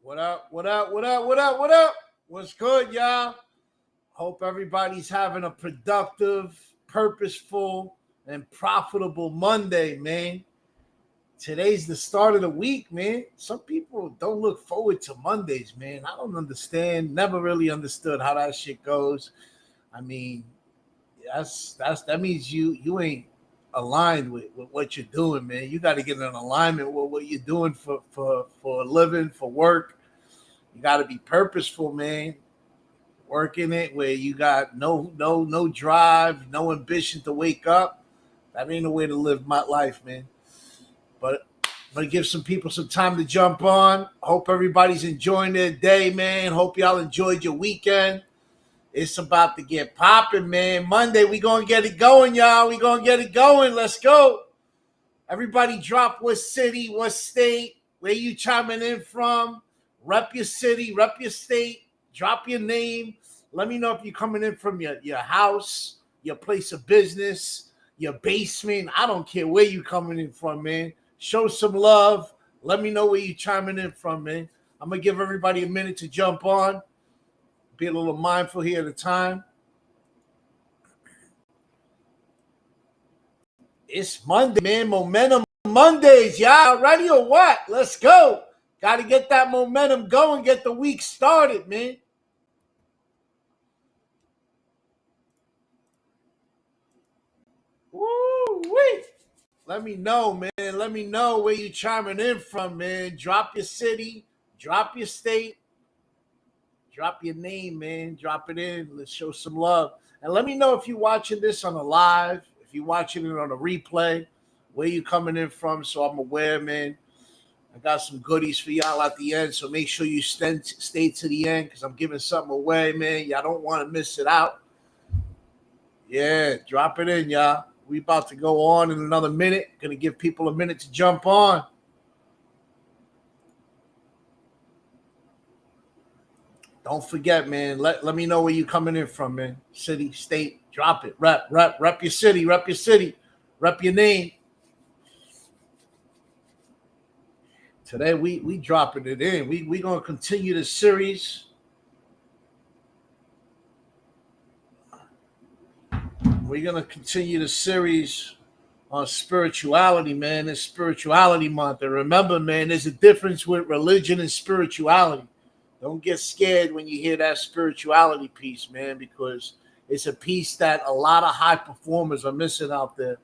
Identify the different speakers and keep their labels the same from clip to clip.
Speaker 1: What up? What up? What up? What up? What up? What's good, y'all? Hope everybody's having a productive, purposeful, and profitable Monday, man. Today's the start of the week, man. Some people don't look forward to Mondays, man. I don't understand. Never really understood how that shit goes. I mean, that means you ain't aligned with what you're doing, man. You got to get in alignment with what you're doing for a living, for work. You got to be purposeful, man. Working it where you got no drive, no ambition to wake up. That ain't the way to live my life, man. But I'm gonna give some people some time to jump on. Hope everybody's enjoying their day, man. Hope y'all enjoyed your weekend. It's about to get popping, man. Monday, we gonna get it going, y'all. We gonna get it going. Let's go. Everybody drop what city, what state, where you chiming in from. Rep your city, rep your state, drop your name. Let me know if you're coming in from your house, your place of business, your basement. I don't care where you coming in from, man. Show some love. Let me know where you chiming in from, man. I'm going to give everybody a minute to jump on. Be a little mindful here at the time. It's Monday, man. Momentum Mondays. Y'all ready or what? Let's go. Got to get that momentum going, get the week started, man. Woo-wee. Let me know, man. Let me know where you chiming in from, man. Drop your city, drop your state, drop your name, man. Drop it in. Let's show some love. And let me know if you're watching this on a live, if you're watching it on a replay, where you coming in from, so I'm aware, man. I got some goodies for y'all at the end, so make sure you stay to the end because I'm giving something away, man. Y'all don't want to miss it out. Yeah, drop it in, y'all. We about to go on in another minute. Gonna give people a minute to jump on. Don't forget, man. Let me know where you coming in from, man. City, state, drop it. Rep your city, rep your city, rep your name. Today we dropping it in. We gonna continue the series. We're gonna continue the series on spirituality, man. It's spirituality month. And remember, man, there's a difference with religion and spirituality. Don't get scared when you hear that spirituality piece, man, because it's a piece that a lot of high performers are missing out there.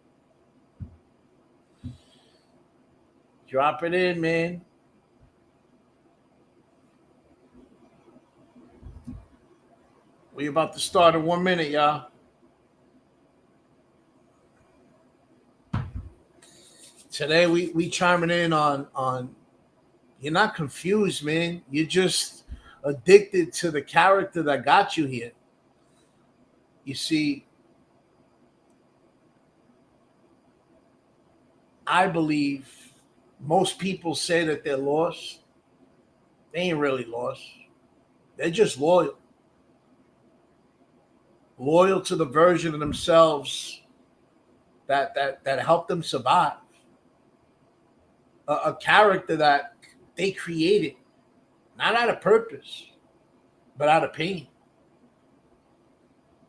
Speaker 1: Drop it in, man. We about to start in 1 minute, y'all. Today we chiming in on you're not confused, man. You're just addicted to the character that got you here. You see, I believe most people say that they're lost. They ain't really lost. They're just loyal. Loyal to the version of themselves that helped them survive. A character that they created, not out of purpose, but out of pain.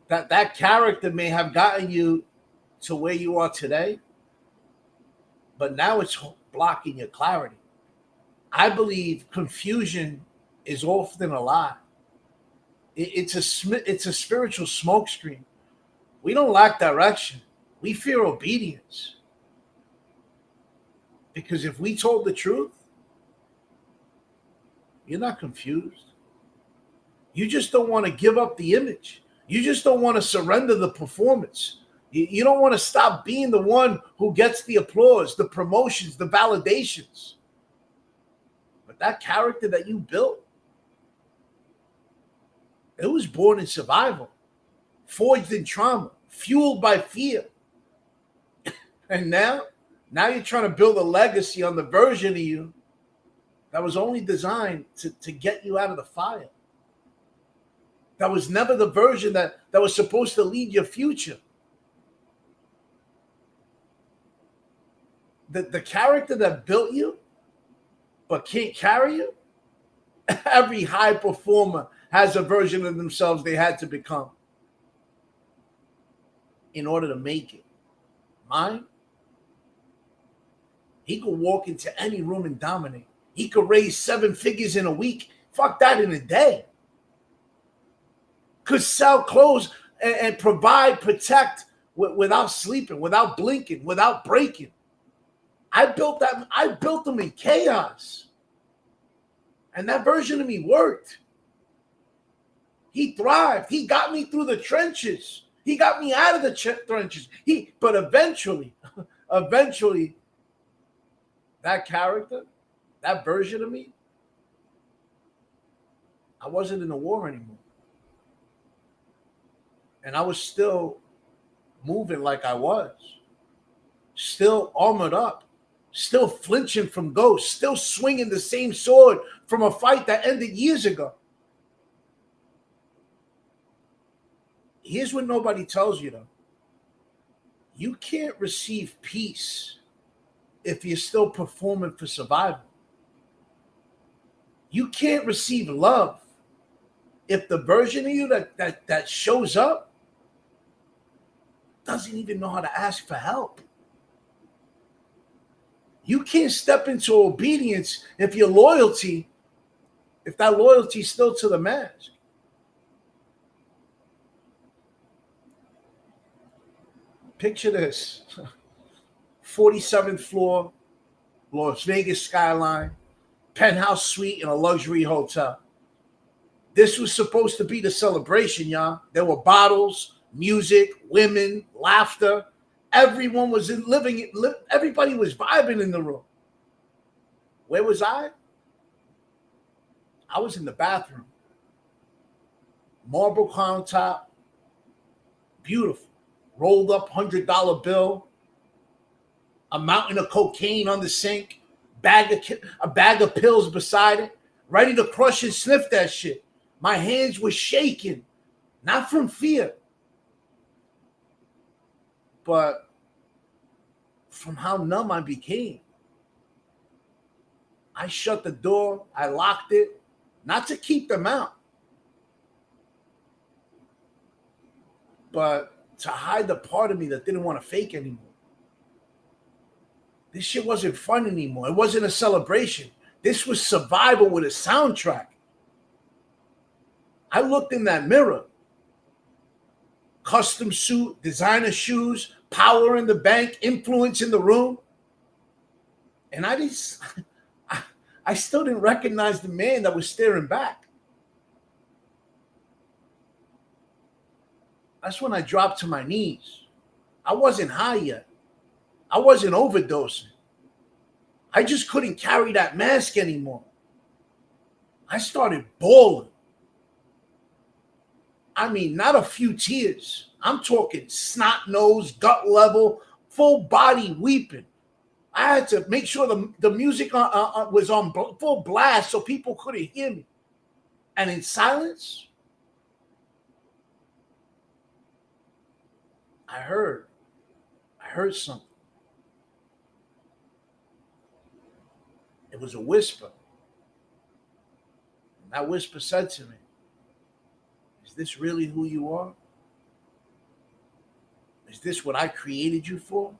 Speaker 1: That character may have gotten you to where you are today, but now it's blocking your clarity. I believe confusion is often a lie. It's a spiritual smokescreen. We don't lack direction. We fear obedience. Because if we told the truth, you're not confused. You just don't want to give up the image. You just don't want to surrender the performance. You don't want to stop being the one who gets the applause, the promotions, the validations. But that character that you built, it was born in survival, forged in trauma, fueled by fear. And now you're trying to build a legacy on the version of you that was only designed to get you out of the fire. That was never the version that was supposed to lead your future. The character that built you but can't carry you, Every high performer has a version of themselves they had to become in order to make it. Mine, he could walk into any room and dominate. He could raise 7 figures in a week. Fuck that, in a day. Could sell clothes and provide, protect without sleeping, without blinking, without breaking. I built them in chaos. And that version of me worked. He thrived. He got me through the trenches. He got me out of the trenches. But eventually, that character, that version of me, I wasn't in the war anymore. And I was still moving like I was. Still armored up. Still flinching from ghosts. Still swinging the same sword from a fight that ended years ago. Here's what nobody tells you, though. You can't receive peace if you're still performing for survival. You can't receive love if the version of you that shows up doesn't even know how to ask for help. You can't step into obedience if that loyalty is still to the mask. Picture this. 47th floor, Las Vegas skyline, penthouse suite in a luxury hotel. This was supposed to be the celebration, y'all. There were bottles, music, women, laughter. Everyone was everybody was vibing in the room. Where was I? I was in the bathroom. Marble countertop, beautiful. Rolled up $100 bill, a mountain of cocaine on the sink, a bag of pills beside it, ready to crush and sniff that shit. My hands were shaking, not from fear, but from how numb I became. I shut the door, I locked it, not to keep them out, but to hide the part of me that didn't want to fake anymore. This shit wasn't fun anymore. It wasn't a celebration. This was survival with a soundtrack. I looked in that mirror. Custom suit, designer shoes, power in the bank, influence in the room. And I still didn't recognize the man that was staring back. That's when I dropped to my knees. I wasn't high yet. I wasn't overdosing. I just couldn't carry that mask anymore. I started bawling. I mean, not a few tears. I'm talking snot nose, gut level, full body weeping. I had to make sure the music was on full blast so people couldn't hear me. And in silence, I heard something. It was a whisper. And that whisper said to me, "Is this really who you are? Is this what I created you for?"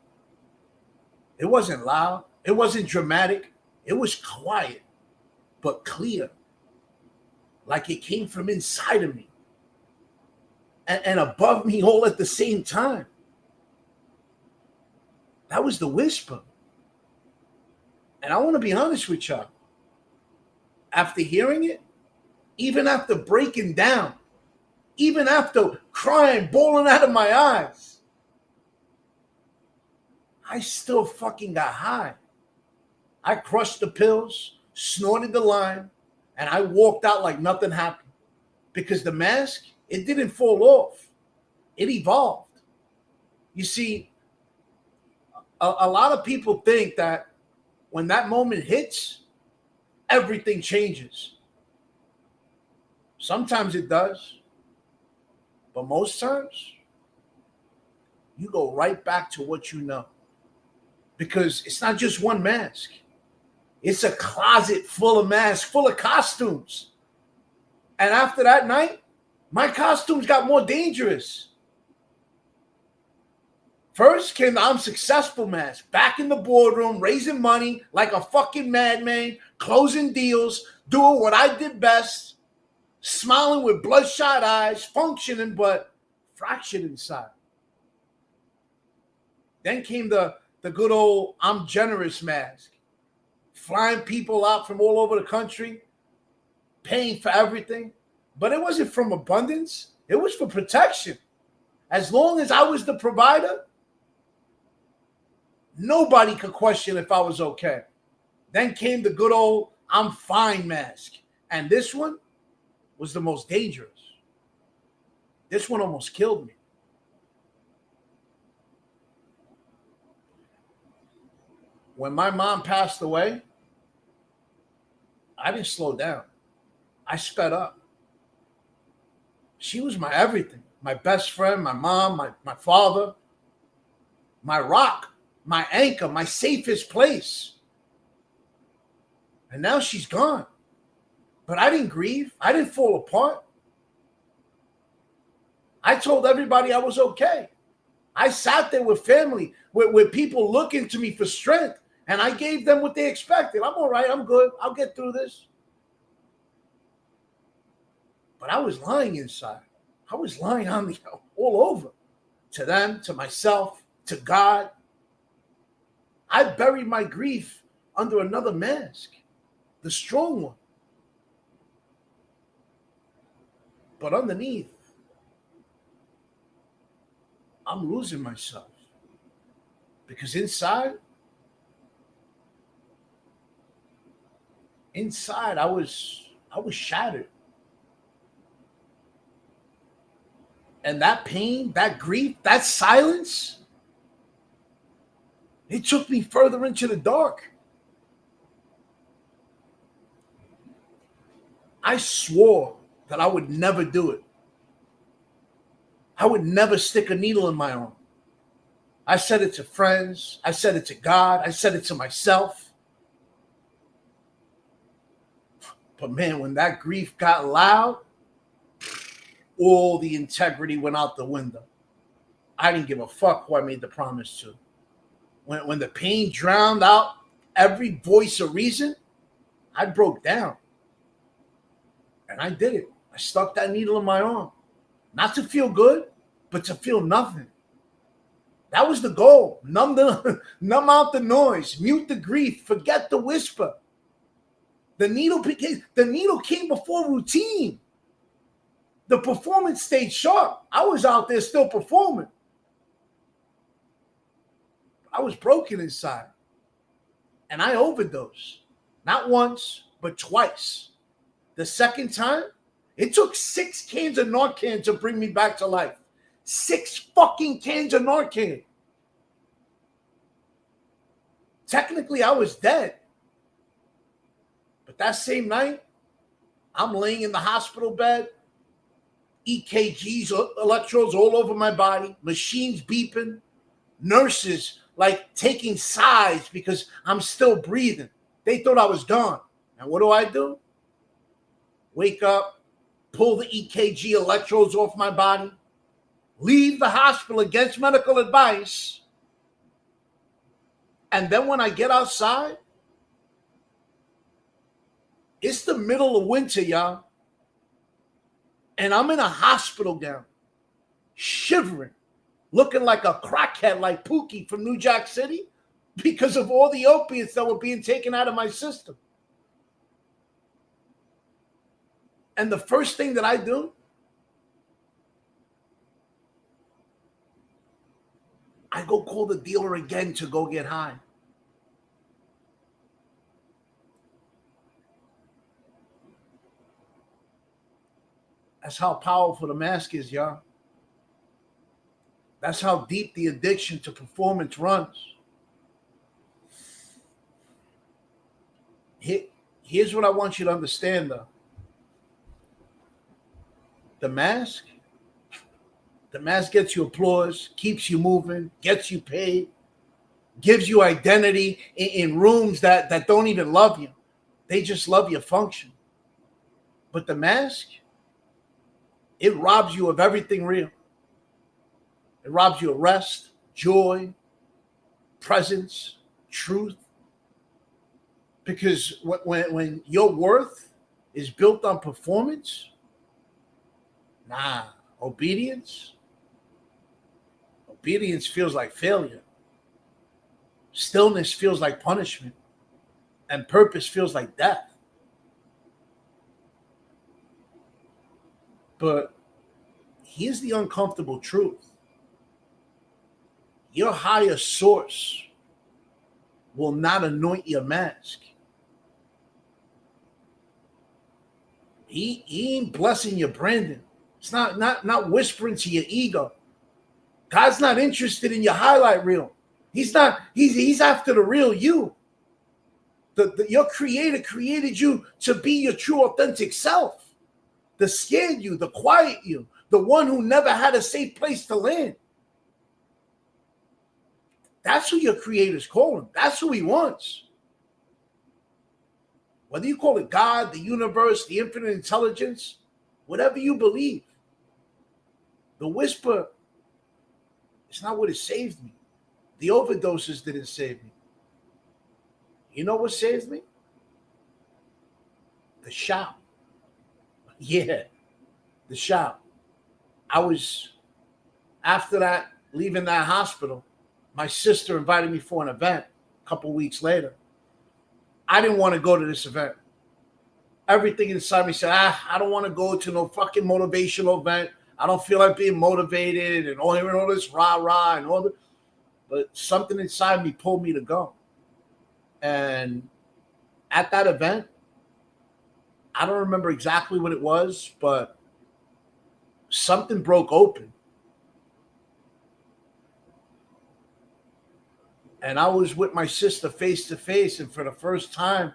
Speaker 1: It wasn't loud. It wasn't dramatic. It was quiet, but clear. Like it came from inside of me. And above me all at the same time. That was the whisper. And I want to be honest with y'all. After hearing it, even after breaking down, even after crying, bawling out of my eyes, I still fucking got high. I crushed the pills, snorted the line, and I walked out like nothing happened. Because the mask, it didn't fall off. It evolved. You see, a lot of people think that when that moment hits, everything changes. Sometimes it does. But most times, you go right back to what you know. Because it's not just one mask. It's a closet full of masks, full of costumes. And after that night, my costumes got more dangerous. First came the I'm successful mask, back in the boardroom, raising money like a fucking madman, closing deals, doing what I did best, smiling with bloodshot eyes, functioning but fractured inside. Then came the good old I'm generous mask, flying people out from all over the country, paying for everything. But it wasn't from abundance. It was for protection. As long as I was the provider, nobody could question if I was okay. Then came the good old I'm fine mask. And this one was the most dangerous. This one almost killed me. When my mom passed away, I didn't slow down. I sped up. She was my everything, my best friend, my mom, my father, my rock, my anchor, my safest place. And now she's gone. But I didn't grieve. I didn't fall apart. I told everybody I was okay. I sat there with family, with people looking to me for strength, and I gave them what they expected. I'm all right. I'm good. I'll get through this. But I was lying inside. I was lying on me all over. To them, to myself, to God. I buried my grief under another mask, the strong one. But underneath, I'm losing myself. Because inside I was shattered. And that pain, that grief, that silence, it took me further into the dark. I swore that I would never do it. I would never stick a needle in my arm. I said it to friends. I said it to God. I said it to myself. But man, when that grief got loud, all the integrity went out the window. I didn't give a fuck who I made the promise to. When the pain drowned out every voice of reason, I broke down. And I did it. I stuck that needle in my arm. Not to feel good, but to feel nothing. That was the goal. Numb out the noise, mute the grief, forget the whisper. The needle came before routine. The performance stayed sharp. I was out there still performing. I was broken inside. And I overdosed. Not once, but twice. The second time, it took 6 cans of Narcan to bring me back to life. 6 fucking cans of Narcan. Technically, I was dead. But that same night, I'm laying in the hospital bed, EKGs, electrodes all over my body, machines beeping, nurses like taking sides because I'm still breathing. They thought I was gone. And what do? Wake up, pull the EKG electrodes off my body, leave the hospital against medical advice. And then when I get outside, it's the middle of winter, y'all. And I'm in a hospital gown, shivering, looking like a crackhead like Pookie from New Jack City because of all the opiates that were being taken out of my system. And the first thing that I do, I go call the dealer again to go get high. That's how powerful the mask is, y'all. That's how deep the addiction to performance runs. Here's what I want you to understand, though. The mask gets you applause, keeps you moving, gets you paid. gives you identity in rooms that don't even love you. They just love your function. But the mask, it robs you of everything real. It robs you of rest, joy, presence, truth. Because when your worth is built on performance, obedience feels like failure. Stillness feels like punishment. And purpose feels like death. But here's the uncomfortable truth. Your higher source will not anoint your mask. He ain't blessing your branding. It's not whispering to your ego. God's not interested in your highlight reel. He's after the real you. Your creator created you to be your true authentic self. The scared you, the quiet you, the one who never had a safe place to land. That's who your creator's calling. That's who he wants. Whether you call it God, the universe, the infinite intelligence, whatever you believe, the whisper, it's not what it saved me. The overdoses didn't save me. You know what saved me? The shout. Yeah, the shout. After that, leaving that hospital, my sister invited me for an event a couple weeks later. I didn't want to go to this event. Everything inside me said, I don't want to go to no fucking motivational event. I don't feel like being motivated and hearing all this rah-rah and all that. But something inside me pulled me to go. And at that event, I don't remember exactly what it was, but something broke open. And I was with my sister face to face, and for the first time,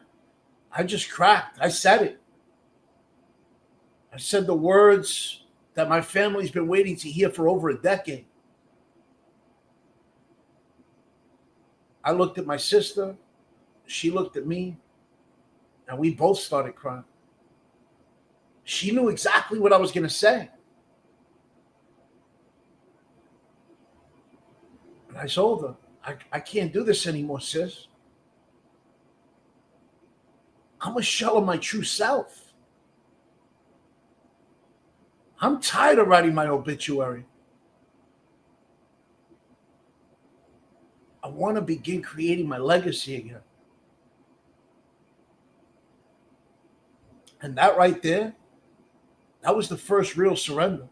Speaker 1: I just cracked. I said it. I said the words that my family's been waiting to hear for over a decade. I looked at my sister, she looked at me, and we both started crying. She knew exactly what I was going to say. And I told her, I can't do this anymore, sis. I'm a shell of my true self. I'm tired of writing my obituary. I want to begin creating my legacy again. And that right there, that was the first real surrender.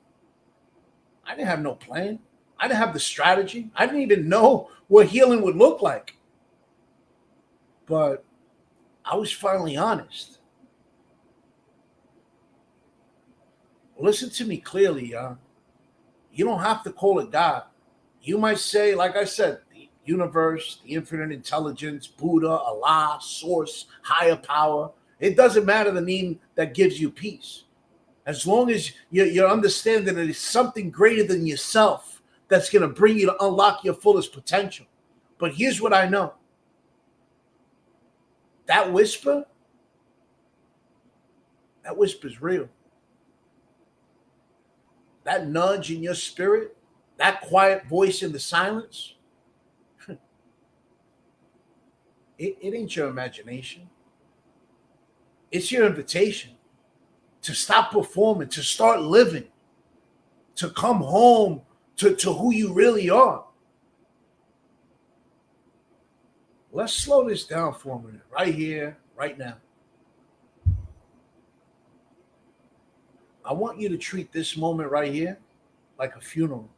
Speaker 1: I didn't have no plan. I didn't have the strategy. I didn't even know what healing would look like. But I was finally honest. Listen to me clearly, y'all. You don't have to call it God. You might say, like I said, the universe, the infinite intelligence, Buddha, Allah, source, higher power. It doesn't matter the name that gives you peace. As long as you're understanding that it's something greater than yourself that's going to bring you to unlock your fullest potential. But here's what I know. That whisper's real. That nudge in your spirit, that quiet voice in the silence, it ain't your imagination. It's your invitation to stop performing, to start living, to come home to who you really are. Let's slow this down for a minute, right here, right now. I want you to treat this moment right here like a funeral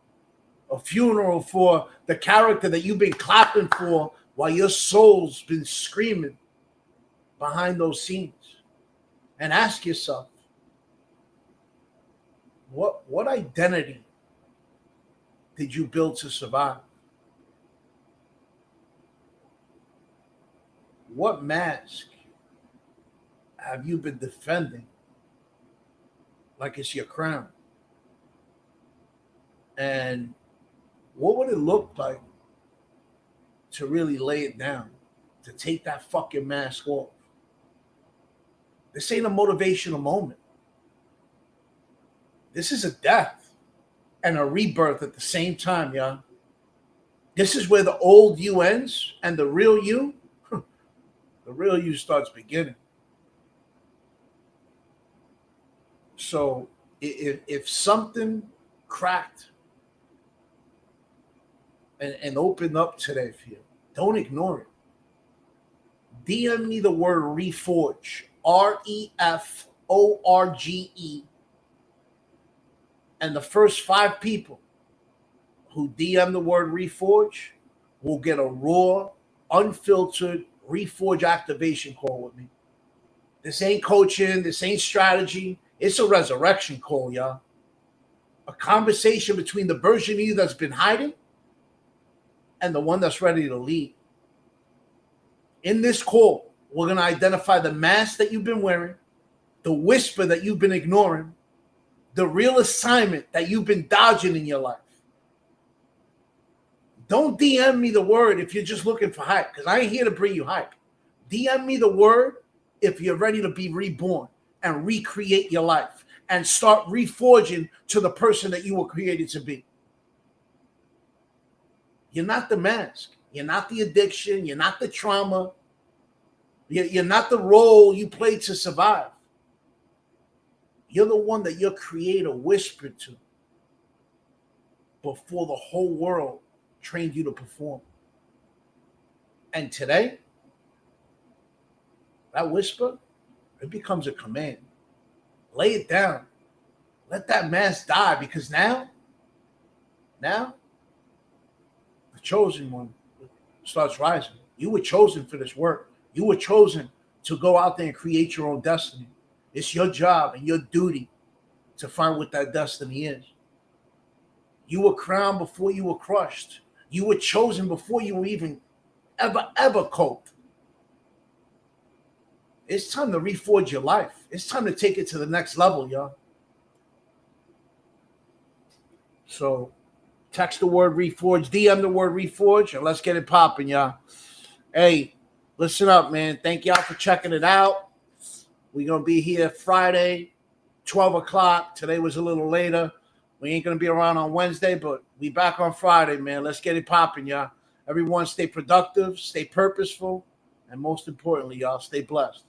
Speaker 1: for the character that you've been clapping for while your soul's been screaming behind those scenes. And ask yourself, what identity did you build to survive? What mask have you been defending like it's your crown? And what would it look like to really lay it down, to take that fucking mask off. This ain't a motivational moment. This is a death and a rebirth at the same time, y'all. This is where the old you ends and the real you starts beginning. So if something cracked and opened up today for you, don't ignore it. DM me the word Reforge, REFORGE, and the first 5 people who DM the word Reforge will get a raw, unfiltered Reforge activation call with me. This ain't coaching. This ain't strategy. It's a resurrection call, y'all. A conversation between the version of you that's been hiding and the one that's ready to lead. In this call, we're going to identify the mask that you've been wearing, the whisper that you've been ignoring, the real assignment that you've been dodging in your life. Don't DM me the word if you're just looking for hype, because I ain't here to bring you hype. DM me the word if you're ready to be reborn and recreate your life and start reforging to the person that you were created to be. You're not the mask. You're not the addiction. You're not the trauma. You're not the role you played to survive. You're the one that your creator whispered to before the whole world trained you to perform. And today, that whisper, it becomes a command. Lay it down. Let that mask die, because now, the chosen one starts rising. You were chosen for this work. You were chosen to go out there and create your own destiny. It's your job and your duty to find what that destiny is. You were crowned before you were crushed. You were chosen before you were even ever coped. It's time to reforge your life. It's time to take it to the next level, y'all. So text the word Reforge, DM the word Reforge, and let's get it popping, y'all. Hey, listen up, man. Thank y'all for checking it out. We're going to be here Friday, 12 o'clock. Today was a little later. We ain't going to be around on Wednesday, but we back on Friday, man. Let's get it popping, y'all. Everyone stay productive, stay purposeful, and most importantly, y'all, stay blessed.